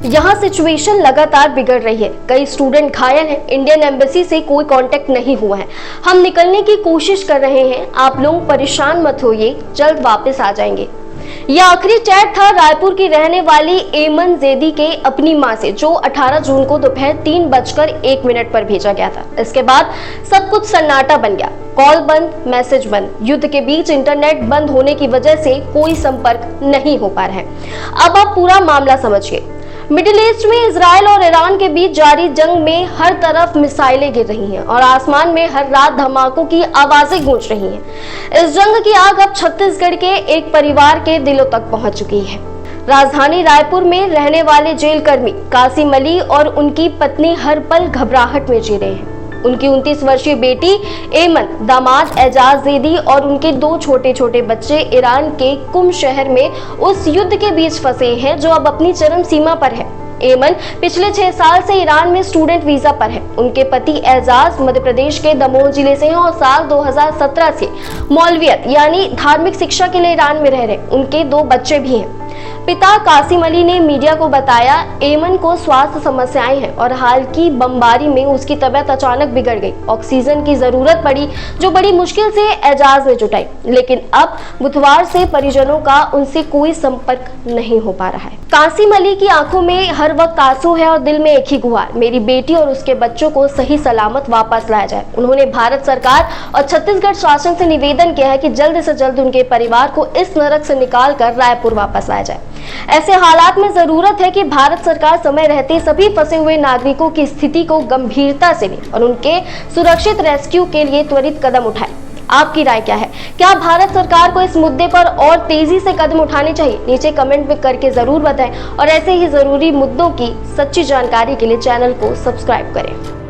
यहाँ सिचुएशन लगातार बिगड़ रही है, कई स्टूडेंट घायल हैं, इंडियन एम्बेसी से कोई कांटेक्ट नहीं हुआ है। हम निकलने की कोशिश कर रहे हैं, आप लोग परेशान मत होइए, जल्द वापस आ जाएंगे। यह आखिरी चैट था रायपुर की रहने वाली एमन जैदी के अपनी मां से, जो 18 जून को दोपहर 3:01 पर भेजा गया था। इसके बाद सब कुछ सन्नाटा बन गया, कॉल बंद, मैसेज बंद। युद्ध के बीच इंटरनेट बंद होने की वजह से कोई संपर्क नहीं हो पा रहा है। अब आप पूरा मामला समझिए। मिडिल ईस्ट में इजराइल और ईरान के बीच जारी जंग में हर तरफ मिसाइलें गिर रही हैं और आसमान में हर रात धमाकों की आवाजें गूंज रही हैं। इस जंग की आग अब छत्तीसगढ़ के एक परिवार के दिलों तक पहुंच चुकी है। राजधानी रायपुर में रहने वाले जेल कर्मी कासिम अली और उनकी पत्नी हर पल घबराहट में जी रहे हैं। उनकी 29 वर्षीय बेटी एमन, दामाद एजाज जैदी और उनके 2 छोटे छोटे बच्चे ईरान के कुम शहर में उस युद्ध के बीच फंसे हैं जो अब अपनी चरम सीमा पर है। एमन पिछले 6 साल से ईरान में स्टूडेंट वीजा पर है। उनके पति एजाज मध्य प्रदेश के दमोह जिले से हैं और साल 2017 से मौलवियत यानी धार्मिक शिक्षा के लिए ईरान में रह रहे। उनके 2 बच्चे भी हैं। पिता कासिम अली ने मीडिया को बताया, एमन को स्वास्थ्य समस्याएं हैं और हाल की बमबारी में उसकी तबीयत अचानक बिगड़ गई। ऑक्सीजन की जरूरत पड़ी, जो बड़ी मुश्किल से एजाज ने जुटाई, लेकिन अब बुधवार से परिजनों का उनसे कोई संपर्क नहीं हो पा रहा है। कासिम अली की आंखों में हर वक्त आंसू है और दिल में एक ही गुहार, मेरी बेटी और उसके बच्चों को सही सलामत वापस लाया जाए। उन्होंने भारत सरकार और छत्तीसगढ़ शासन से निवेदन किया है कि जल्द से जल्द उनके परिवार को इस नरक से निकाल कर रायपुर वापस लाया जाए। ऐसे हालात में जरूरत है कि भारत सरकार समय रहते सभी फंसे हुए नागरिकों की स्थिति को गंभीरता से ले और उनके सुरक्षित रेस्क्यू के लिए त्वरित कदम उठाए। आपकी राय क्या है? क्या भारत सरकार को इस मुद्दे पर और तेजी से कदम उठाने चाहिए? नीचे कमेंट में करके जरूर बताएं और ऐसे ही जरूरी मुद्दों की सच्ची जानकारी के लिए चैनल को सब्सक्राइब करें।